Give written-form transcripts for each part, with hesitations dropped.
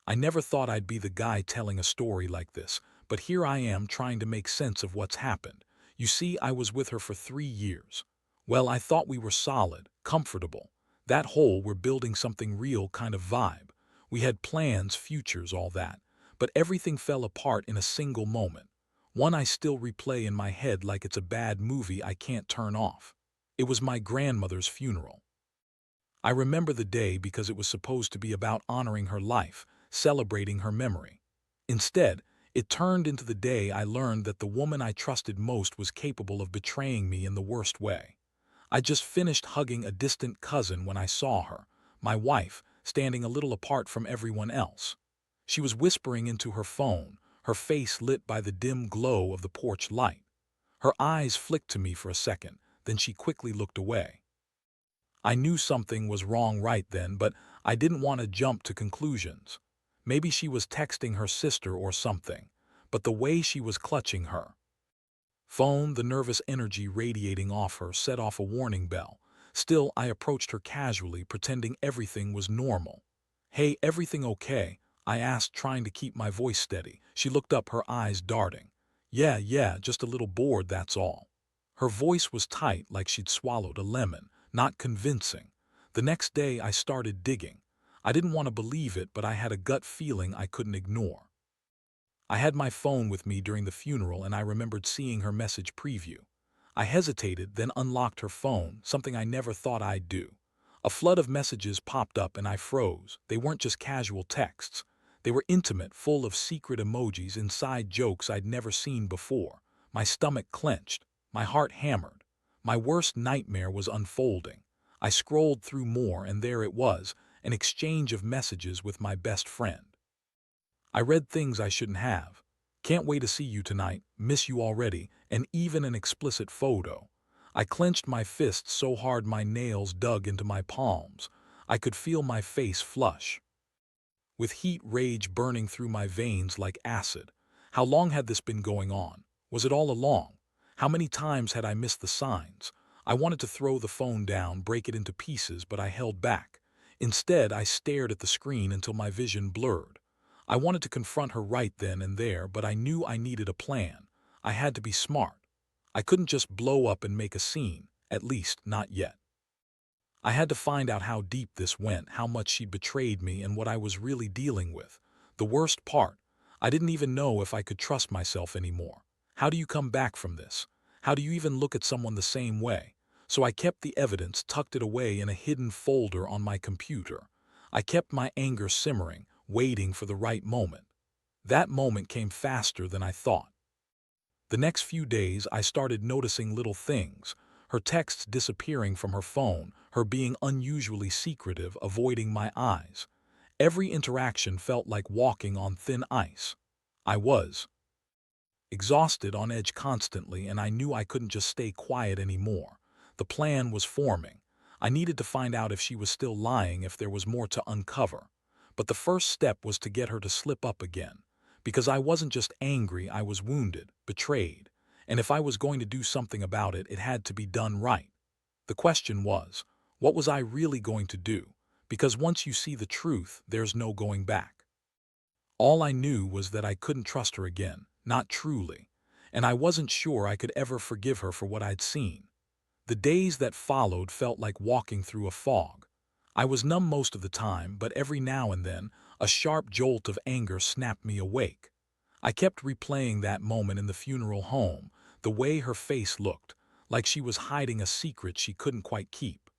I never thought I'd be the guy telling a story like this, but here I am trying to make sense of what's happened. You see, I was with her for 3 years. Well, I thought we were solid, comfortable. That whole we're building something real kind of vibe. We had plans, futures, all that. But everything fell apart in a single moment. One I still replay in my head like it's a bad movie I can't turn off. It was my grandmother's funeral. I remember the day because it was supposed to be about honoring her life, celebrating her memory. Instead, it turned into the day I learned that the woman I trusted most was capable of betraying me in the worst way. I just finished hugging a distant cousin when I saw her, my wife, standing a little apart from everyone else. She was whispering into her phone, her face lit by the dim glow of the porch light. Her eyes flicked to me for a second, then she quickly looked away. I knew something was wrong right then, but I didn't want to jump to conclusions. Maybe she was texting her sister or something, but the way she was clutching her phone, the nervous energy radiating off her, set off a warning bell. Still, I approached her casually, pretending everything was normal. "Hey, everything okay?" I asked, trying to keep my voice steady. She looked up, her eyes darting. Yeah, just a little bored, that's all." Her voice was tight, like she'd swallowed a lemon, not convincing. The next day, I started digging. I didn't want to believe it, but I had a gut feeling I couldn't ignore. I had my phone with me during the funeral, and I remembered seeing her message preview. I hesitated, then unlocked her phone, something I never thought I'd do. A flood of messages popped up and I froze. They weren't just casual texts. They were intimate, full of secret emojis, inside jokes I'd never seen before. My stomach clenched. My heart hammered. My worst nightmare was unfolding. I scrolled through more, and there it was, an exchange of messages with my best friend. I read things I shouldn't have. "Can't wait to see you tonight, miss you already," and even an explicit photo. I clenched my fists so hard my nails dug into my palms. I could feel my face flush, with heat rage burning through my veins like acid. How long had this been going on? Was it all along? How many times had I missed the signs? I wanted to throw the phone down, break it into pieces, but I held back. Instead, I stared at the screen until my vision blurred. I wanted to confront her right then and there, but I knew I needed a plan. I had to be smart. I couldn't just blow up and make a scene, at least not yet. I had to find out how deep this went, how much she'd betrayed me, and what I was really dealing with. The worst part, I didn't even know if I could trust myself anymore. How do you come back from this? How do you even look at someone the same way? So I kept the evidence, tucked it away in a hidden folder on my computer. I kept my anger simmering, waiting for the right moment. That moment came faster than I thought. The next few days, I started noticing little things. Her texts disappearing from her phone, her being unusually secretive, avoiding my eyes. Every interaction felt like walking on thin ice. I was exhausted, on edge constantly, and I knew I couldn't just stay quiet anymore. The plan was forming. I needed to find out if she was still lying, if there was more to uncover. But the first step was to get her to slip up again. Because I wasn't just angry, I was wounded, betrayed. And if I was going to do something about it, it had to be done right. The question was, what was I really going to do? Because once you see the truth, there's no going back. All I knew was that I couldn't trust her again, not truly. And I wasn't sure I could ever forgive her for what I'd seen. The days that followed felt like walking through a fog. I was numb most of the time, but every now and then, a sharp jolt of anger snapped me awake. I kept replaying that moment in the funeral home, the way her face looked, like she was hiding a secret she couldn't quite keep.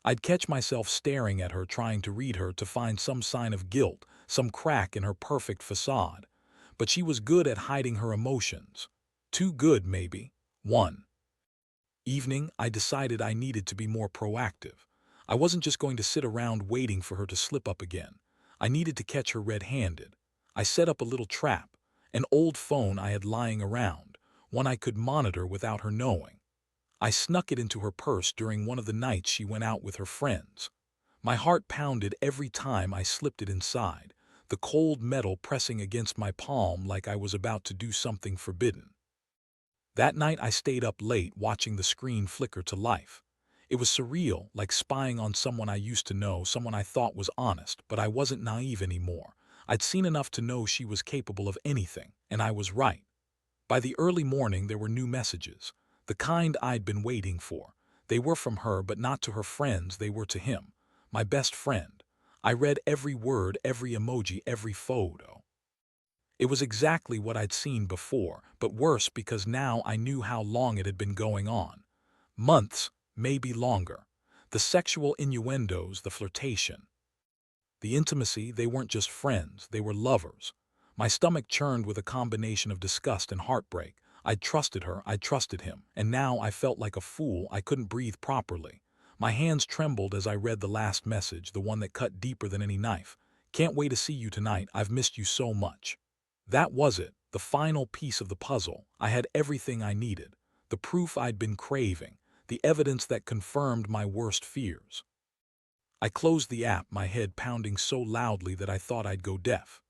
I'd catch myself staring at her, trying to read her, to find some sign of guilt, some crack in her perfect facade. But she was good at hiding her emotions. Too good, maybe. One evening, I decided I needed to be more proactive. I wasn't just going to sit around waiting for her to slip up again. I needed to catch her red-handed. I set up a little trap, an old phone I had lying around, one I could monitor without her knowing. I snuck it into her purse during one of the nights she went out with her friends. My heart pounded every time I slipped it inside, the cold metal pressing against my palm like I was about to do something forbidden. That night I stayed up late, watching the screen flicker to life. It was surreal, like spying on someone I used to know, someone I thought was honest, but I wasn't naive anymore. I'd seen enough to know she was capable of anything, and I was right. By the early morning there were new messages, the kind I'd been waiting for. They were from her, but not to her friends, they were to him, my best friend. I read every word, every emoji, every photo. It was exactly what I'd seen before, but worse because now I knew how long it had been going on. Months, maybe longer. The sexual innuendos, the flirtation. The intimacy, they weren't just friends, they were lovers. My stomach churned with a combination of disgust and heartbreak. I'd trusted her, I'd trusted him, and now I felt like a fool. I couldn't breathe properly. My hands trembled as I read the last message, the one that cut deeper than any knife. Can't wait to see you tonight, I've missed you so much. That was it, the final piece of the puzzle. I had everything I needed, the proof I'd been craving, the evidence that confirmed my worst fears. I closed the app, my head pounding so loudly that I thought I'd go deaf.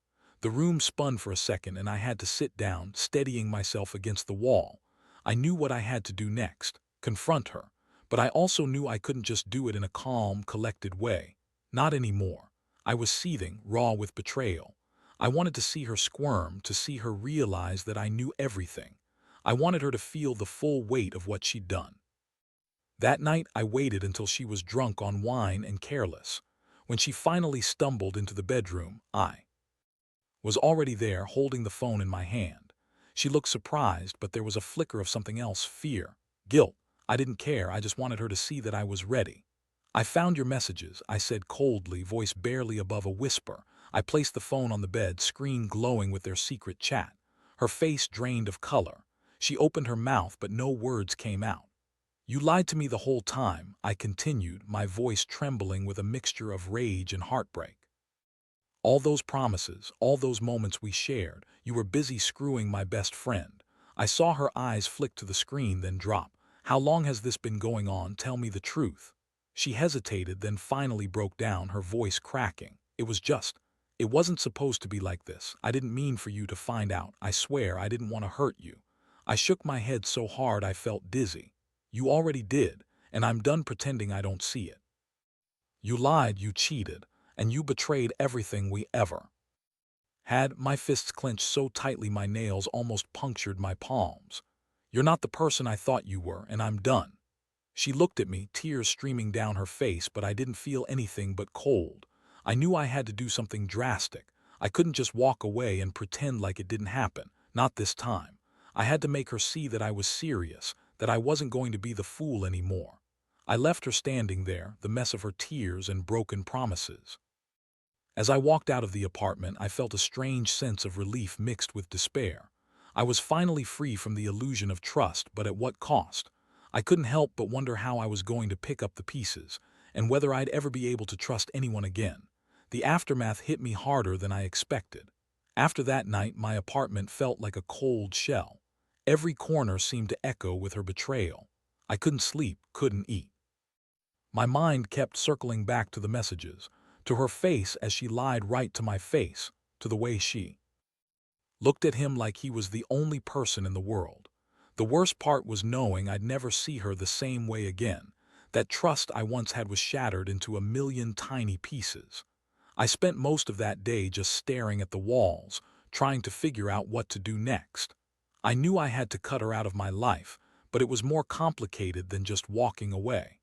The room spun for a second and I had to sit down, steadying myself against the wall. I knew what I had to do next, confront her, but I also knew I couldn't just do it in a calm, collected way. Not anymore. I was seething, raw with betrayal. I wanted to see her squirm, to see her realize that I knew everything. I wanted her to feel the full weight of what she'd done. That night I waited until she was drunk on wine and careless. When she finally stumbled into the bedroom, I was already there, holding the phone in my hand. She looked surprised, but there was a flicker of something else, fear, guilt. I didn't care, I just wanted her to see that I was ready. I found your messages, I said coldly, voice barely above a whisper. I placed the phone on the bed, screen glowing with their secret chat. Her face drained of color. She opened her mouth, but no words came out. You lied to me the whole time, I continued, my voice trembling with a mixture of rage and heartbreak. All those promises, all those moments we shared, you were busy screwing my best friend. I saw her eyes flick to the screen, then drop. How long has this been going on? Tell me the truth. She hesitated, then finally broke down, her voice cracking. It wasn't supposed to be like this. I didn't mean for you to find out. I swear I didn't want to hurt you. I shook my head so hard I felt dizzy. You already did, and I'm done pretending I don't see it. You lied, you cheated, and you betrayed everything we ever had. My fists clenched so tightly my nails almost punctured my palms. You're not the person I thought you were, and I'm done. She looked at me, tears streaming down her face, but I didn't feel anything but cold. I knew I had to do something drastic. I couldn't just walk away and pretend like it didn't happen. Not this time. I had to make her see that I was serious, that I wasn't going to be the fool anymore. I left her standing there, the mess of her tears and broken promises. As I walked out of the apartment, I felt a strange sense of relief mixed with despair. I was finally free from the illusion of trust, but at what cost? I couldn't help but wonder how I was going to pick up the pieces, and whether I'd ever be able to trust anyone again. The aftermath hit me harder than I expected. After that night, my apartment felt like a cold shell. Every corner seemed to echo with her betrayal. I couldn't sleep, couldn't eat. My mind kept circling back to the messages, to her face as she lied right to my face, to the way she looked at him like he was the only person in the world. The worst part was knowing I'd never see her the same way again. That trust I once had was shattered into a million tiny pieces. I spent most of that day just staring at the walls, trying to figure out what to do next. I knew I had to cut her out of my life, but it was more complicated than just walking away.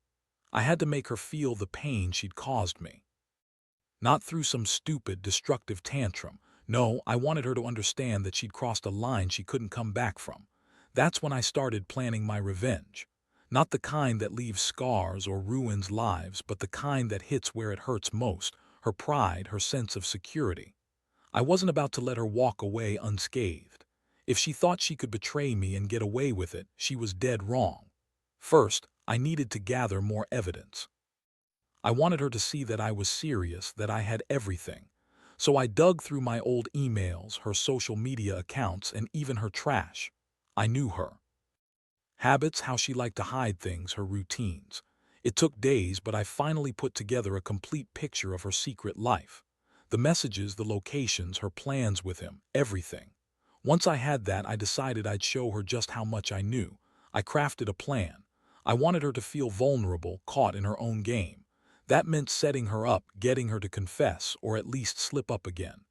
I had to make her feel the pain she'd caused me. Not through some stupid, destructive tantrum. No, I wanted her to understand that she'd crossed a line she couldn't come back from. That's when I started planning my revenge. Not the kind that leaves scars or ruins lives, but the kind that hits where it hurts most, her pride, her sense of security. I wasn't about to let her walk away unscathed. If she thought she could betray me and get away with it, she was dead wrong. First, I needed to gather more evidence. I wanted her to see that I was serious, that I had everything. So I dug through my old emails, her social media accounts, and even her trash. I knew her habits, how she liked to hide things, her routines. It took days, but I finally put together a complete picture of her secret life. The messages, the locations, her plans with him, everything. Once I had that, I decided I'd show her just how much I knew. I crafted a plan. I wanted her to feel vulnerable, caught in her own game. That meant setting her up, getting her to confess, or at least slip up again.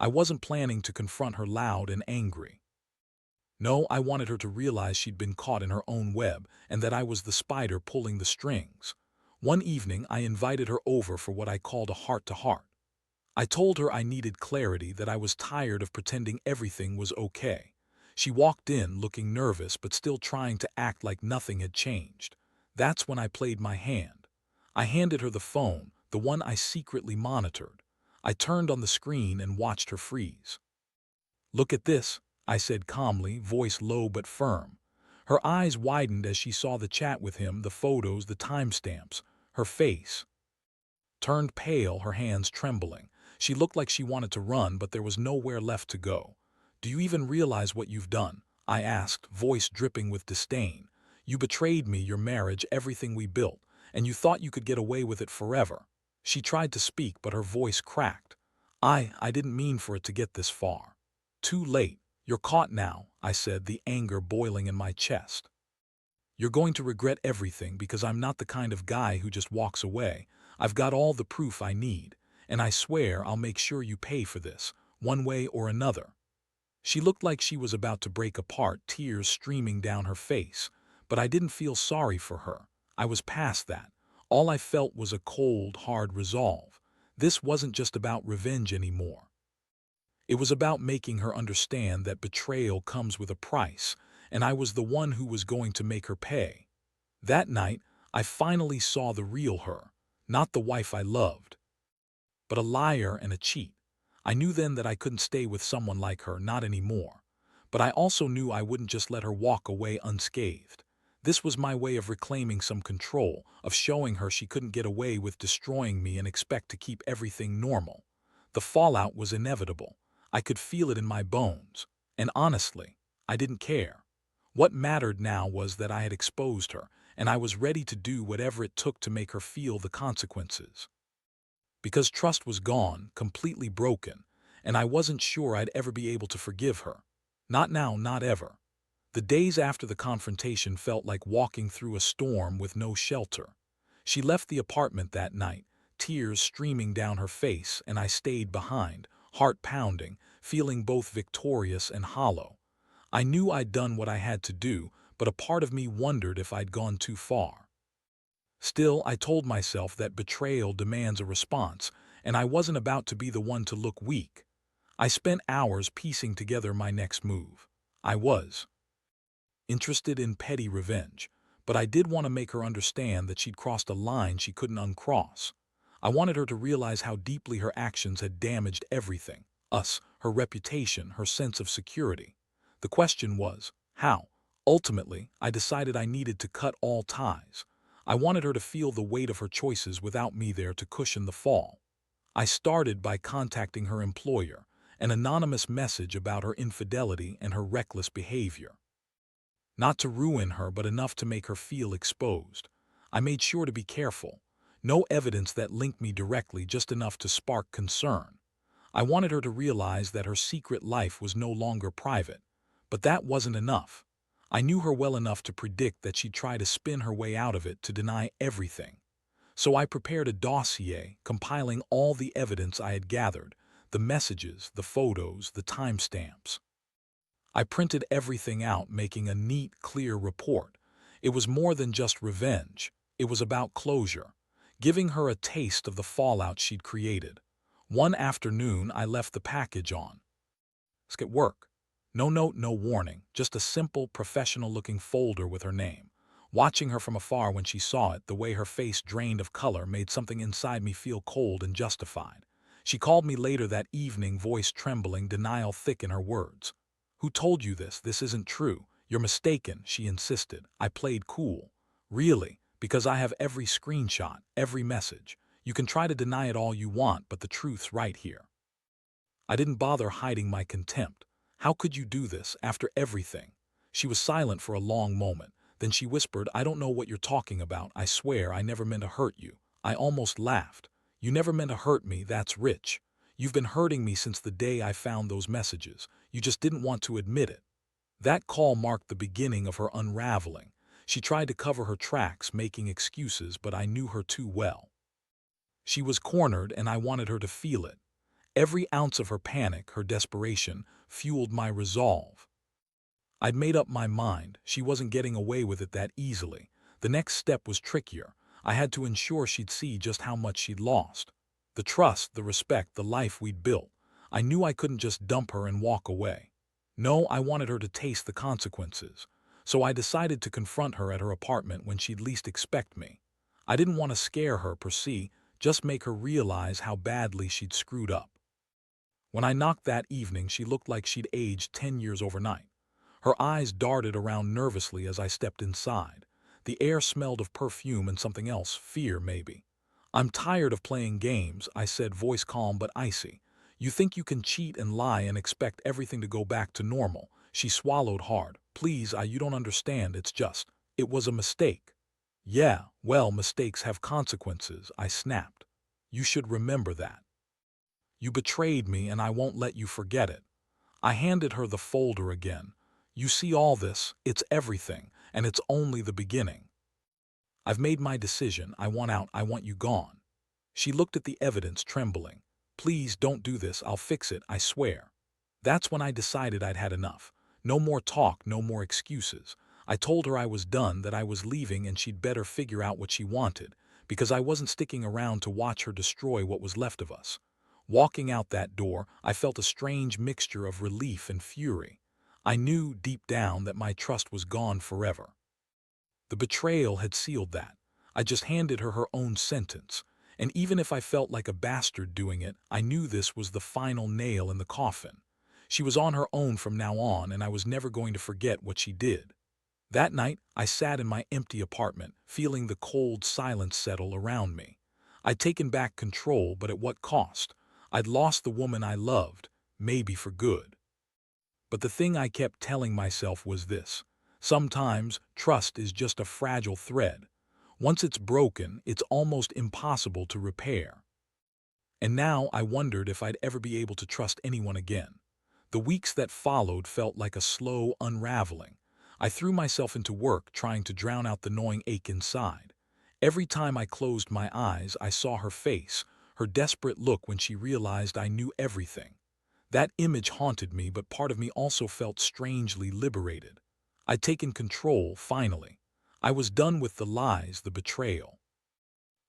I wasn't planning to confront her loud and angry. No, I wanted her to realize she'd been caught in her own web and that I was the spider pulling the strings. One evening, I invited her over for what I called a heart-to-heart. I told her I needed clarity, that I was tired of pretending everything was okay. She walked in looking nervous but still trying to act like nothing had changed. That's when I played my hand. I handed her the phone, the one I secretly monitored. I turned on the screen and watched her freeze. "Look at this," I said calmly, voice low but firm. Her eyes widened as she saw the chat with him, the photos, the timestamps. Her face turned pale, her hands trembling. She looked like she wanted to run, but there was nowhere left to go. "Do you even realize what you've done?" I asked, voice dripping with disdain. "You betrayed me, your marriage, everything we built, and you thought you could get away with it forever." She tried to speak, but her voice cracked. I didn't mean for it to get this far." "Too late. You're caught now," I said, the anger boiling in my chest. "You're going to regret everything, because I'm not the kind of guy who just walks away. I've got all the proof I need, and I swear I'll make sure you pay for this, one way or another." She looked like she was about to break apart, tears streaming down her face. But I didn't feel sorry for her. I was past that. All I felt was a cold, hard resolve. This wasn't just about revenge anymore. It was about making her understand that betrayal comes with a price, and I was the one who was going to make her pay. That night, I finally saw the real her, not the wife I loved, but a liar and a cheat. I knew then that I couldn't stay with someone like her, not anymore. But I also knew I wouldn't just let her walk away unscathed. This was my way of reclaiming some control, of showing her she couldn't get away with destroying me and expect to keep everything normal. The fallout was inevitable. I could feel it in my bones. And honestly, I didn't care. What mattered now was that I had exposed her, and I was ready to do whatever it took to make her feel the consequences. Because trust was gone, completely broken, and I wasn't sure I'd ever be able to forgive her. Not now, not ever. The days after the confrontation felt like walking through a storm with no shelter. She left the apartment that night, tears streaming down her face, and I stayed behind, heart pounding, feeling both victorious and hollow. I knew I'd done what I had to do, but a part of me wondered if I'd gone too far. Still, I told myself that betrayal demands a response, and I wasn't about to be the one to look weak. I spent hours piecing together my next move. I was interested in petty revenge, but I did want to make her understand that she'd crossed a line she couldn't uncross. I wanted her to realize how deeply her actions had damaged everything: us, her reputation, her sense of security. The question was, how? Ultimately, I decided I needed to cut all ties. I wanted her to feel the weight of her choices without me there to cushion the fall. I started by contacting her employer, an anonymous message about her infidelity and her reckless behavior. Not to ruin her, but enough to make her feel exposed. I made sure to be careful. No evidence that linked me directly, just enough to spark concern. I wanted her to realize that her secret life was no longer private. But that wasn't enough. I knew her well enough to predict that she'd try to spin her way out of it, to deny everything. So I prepared a dossier, compiling all the evidence I had gathered: the messages, the photos, the timestamps. I printed everything out, making a neat, clear report. It was more than just revenge. It was about closure, giving her a taste of the fallout she'd created. One afternoon, I left the package on. Let's get work. No note, no warning, just a simple, professional-looking folder with her name. Watching her from afar when she saw it, the way her face drained of color made something inside me feel cold and justified. She called me later that evening, voice trembling, denial thick in her words. "Who told you this? This isn't true. You're mistaken," she insisted. I played cool. "Really? Because I have every screenshot, every message. You can try to deny it all you want, but the truth's right here." I didn't bother hiding my contempt. "How could you do this, after everything?" She was silent for a long moment. Then she whispered, "I don't know what you're talking about. I swear I never meant to hurt you." I almost laughed. "You never meant to hurt me, that's rich. You've been hurting me since the day I found those messages. You just didn't want to admit it." That call marked the beginning of her unraveling. She tried to cover her tracks, making excuses, but I knew her too well. She was cornered, and I wanted her to feel it. Every ounce of her panic, her desperation, fueled my resolve. I'd made up my mind. She wasn't getting away with it that easily. The next step was trickier. I had to ensure she'd see just how much she'd lost. The trust, the respect, the life we'd built. I knew I couldn't just dump her and walk away. No, I wanted her to taste the consequences. So I decided to confront her at her apartment when she'd least expect me. I didn't want to scare her per se, just make her realize how badly she'd screwed up. When I knocked that evening, she looked like she'd aged 10 years overnight. Her eyes darted around nervously as I stepped inside. The air smelled of perfume and something else, fear maybe. "I'm tired of playing games," I said, voice calm but icy. "You think you can cheat and lie and expect everything to go back to normal?" She swallowed hard. "Please, you don't understand, it was a mistake." "Yeah, well, mistakes have consequences," I snapped. "You should remember that. You betrayed me and I won't let you forget it." I handed her the folder again. "You see all this, it's everything, and it's only the beginning. I've made my decision. I want out. I want you gone." She looked at the evidence, trembling. "Please don't do this. I'll fix it, I swear." That's when I decided I'd had enough. No more talk, no more excuses. I told her I was done, that I was leaving and she'd better figure out what she wanted, because I wasn't sticking around to watch her destroy what was left of us. Walking out that door, I felt a strange mixture of relief and fury. I knew deep down that my trust was gone forever. The betrayal had sealed that. I just handed her her own sentence. And even if I felt like a bastard doing it, I knew this was the final nail in the coffin. She was on her own from now on, and I was never going to forget what she did. That night, I sat in my empty apartment, feeling the cold silence settle around me. I'd taken back control, but at what cost? I'd lost the woman I loved, maybe for good. But the thing I kept telling myself was this: sometimes trust is just a fragile thread. Once it's broken, it's almost impossible to repair. And now I wondered if I'd ever be able to trust anyone again. The weeks that followed felt like a slow unraveling. I threw myself into work, trying to drown out the gnawing ache inside. Every time I closed my eyes, I saw her face, her desperate look when she realized I knew everything. That image haunted me, but part of me also felt strangely liberated. I'd taken control, finally. I was done with the lies, the betrayal.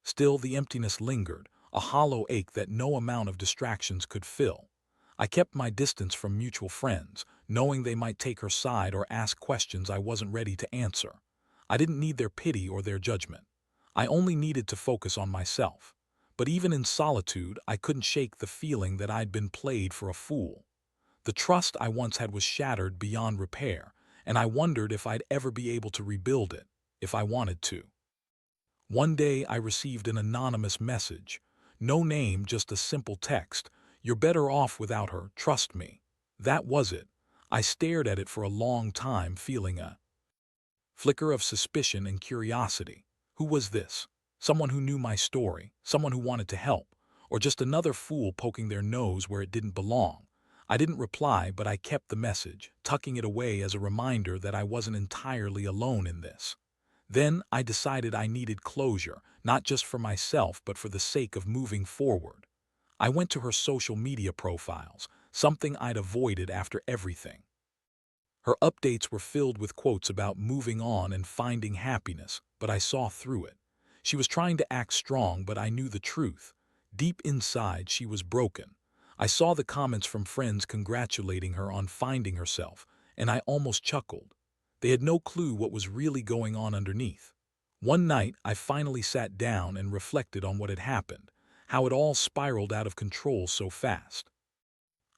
Still, the emptiness lingered, a hollow ache that no amount of distractions could fill. I kept my distance from mutual friends, knowing they might take her side or ask questions I wasn't ready to answer. I didn't need their pity or their judgment. I only needed to focus on myself. But even in solitude, I couldn't shake the feeling that I'd been played for a fool. The trust I once had was shattered beyond repair, and I wondered if I'd ever be able to rebuild it, if I wanted to. One day I received an anonymous message. No name, just a simple text: "You're better off without her, trust me." That was it. I stared at it for a long time, feeling a flicker of suspicion and curiosity. Who was this? Someone who knew my story, someone who wanted to help, or just another fool poking their nose where it didn't belong? I didn't reply, but I kept the message, tucking it away as a reminder that I wasn't entirely alone in this. Then I decided I needed closure, not just for myself, but for the sake of moving forward. I went to her social media profiles, something I'd avoided after everything. Her updates were filled with quotes about moving on and finding happiness, but I saw through it. She was trying to act strong, but I knew the truth. Deep inside, she was broken. I saw the comments from friends congratulating her on finding herself, and I almost chuckled. They had no clue what was really going on underneath. One night, I finally sat down and reflected on what had happened, how it all spiraled out of control so fast.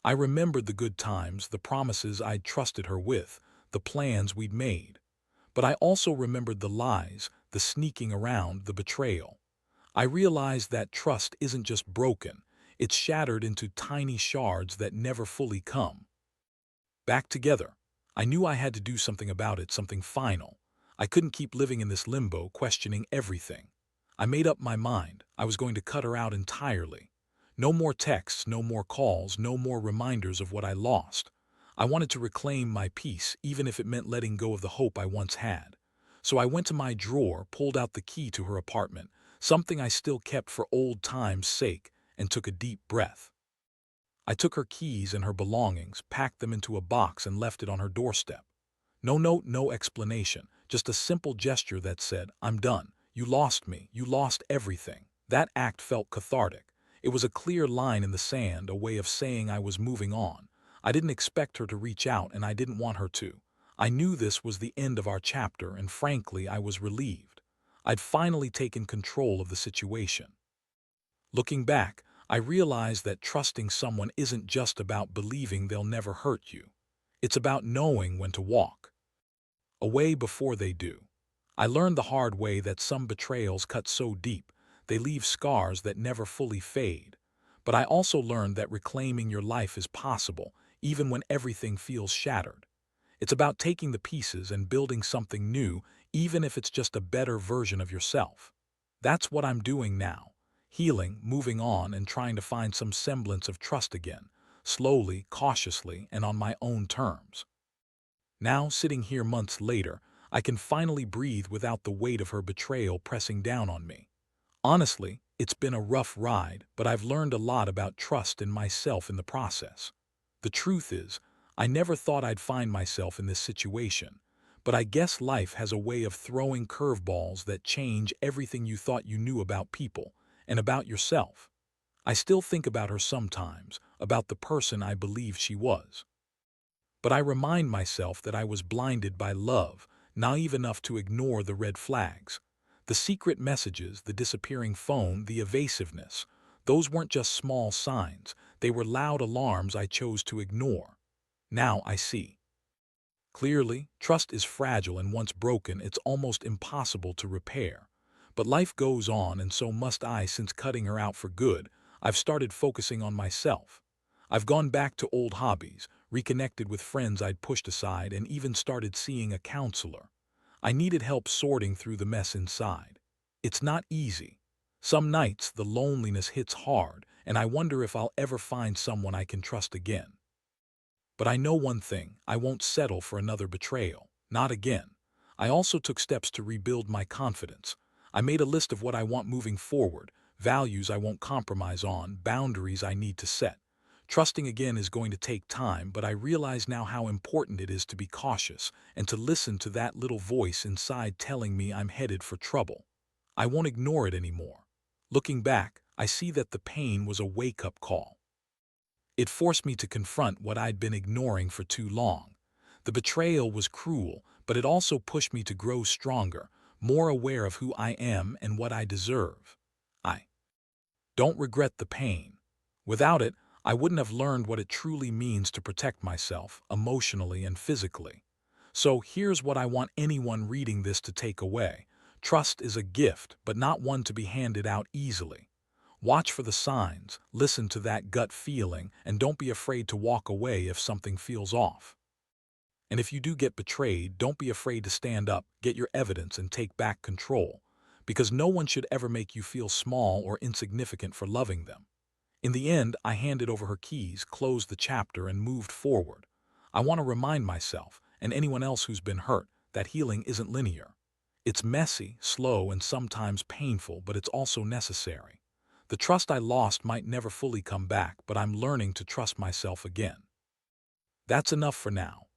I remembered the good times, the promises I'd trusted her with, the plans we'd made. But I also remembered the lies, the sneaking around, the betrayal. I realized that trust isn't just broken, it's shattered into tiny shards that never fully come back together. I knew I had to do something about it, something final. I couldn't keep living in this limbo, questioning everything. I made up my mind. I was going to cut her out entirely. No more texts, no more calls, no more reminders of what I lost. I wanted to reclaim my peace, even if it meant letting go of the hope I once had. So I went to my drawer, pulled out the key to her apartment, something I still kept for old time's sake, and took a deep breath. I took her keys and her belongings, packed them into a box and left it on her doorstep. No note, no explanation, just a simple gesture that said, "I'm done. You lost me. You lost everything." That act felt cathartic. It was a clear line in the sand, a way of saying I was moving on. I didn't expect her to reach out, and I didn't want her to. I knew this was the end of our chapter, and frankly, I was relieved. I'd finally taken control of the situation. Looking back, I realized that trusting someone isn't just about believing they'll never hurt you. It's about knowing when to walk away before they do. I learned the hard way that some betrayals cut so deep, they leave scars that never fully fade. But I also learned that reclaiming your life is possible, even when everything feels shattered. It's about taking the pieces and building something new, even if it's just a better version of yourself. That's what I'm doing now. Healing, moving on, and trying to find some semblance of trust again, slowly, cautiously, and on my own terms. Now, sitting here months later, I can finally breathe without the weight of her betrayal pressing down on me. Honestly, it's been a rough ride, but I've learned a lot about trust in myself in the process. The truth is, I never thought I'd find myself in this situation, but I guess life has a way of throwing curveballs that change everything you thought you knew about people and about yourself. I still think about her sometimes, about the person I believed she was. But I remind myself that I was blinded by love, naive enough to ignore the red flags. The secret messages, the disappearing phone, the evasiveness. Those weren't just small signs, they were loud alarms I chose to ignore. Now I see. Clearly, trust is fragile, and once broken, it's almost impossible to repair. But life goes on, and so must I. Since cutting her out for good, I've started focusing on myself. I've gone back to old hobbies, reconnected with friends I'd pushed aside, and even started seeing a counselor. I needed help sorting through the mess inside. It's not easy. Some nights the loneliness hits hard, and I wonder if I'll ever find someone I can trust again. But I know one thing, I won't settle for another betrayal. Not again. I also took steps to rebuild my confidence. I made a list of what I want moving forward, values I won't compromise on, boundaries I need to set. Trusting again is going to take time, but I realize now how important it is to be cautious and to listen to that little voice inside telling me I'm headed for trouble. I won't ignore it anymore. Looking back, I see that the pain was a wake-up call. It forced me to confront what I'd been ignoring for too long. The betrayal was cruel, but it also pushed me to grow stronger, more aware of who I am and what I deserve. I don't regret the pain. Without it, I wouldn't have learned what it truly means to protect myself, emotionally and physically. So here's what I want anyone reading this to take away. Trust is a gift, but not one to be handed out easily. Watch for the signs, listen to that gut feeling, and don't be afraid to walk away if something feels off. And if you do get betrayed, don't be afraid to stand up, get your evidence, and take back control. Because no one should ever make you feel small or insignificant for loving them. In the end, I handed over her keys, closed the chapter, and moved forward. I want to remind myself, and anyone else who's been hurt, that healing isn't linear. It's messy, slow, and sometimes painful, but it's also necessary. The trust I lost might never fully come back, but I'm learning to trust myself again. That's enough for now.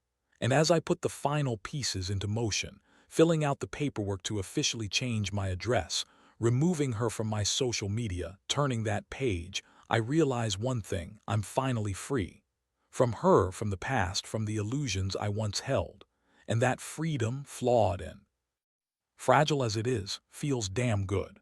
And as I put the final pieces into motion, filling out the paperwork to officially change my address, removing her from my social media, turning that page, I realize one thing: I'm finally free. From her, from the past, from the illusions I once held. And that freedom, flawed and fragile as it is, feels damn good.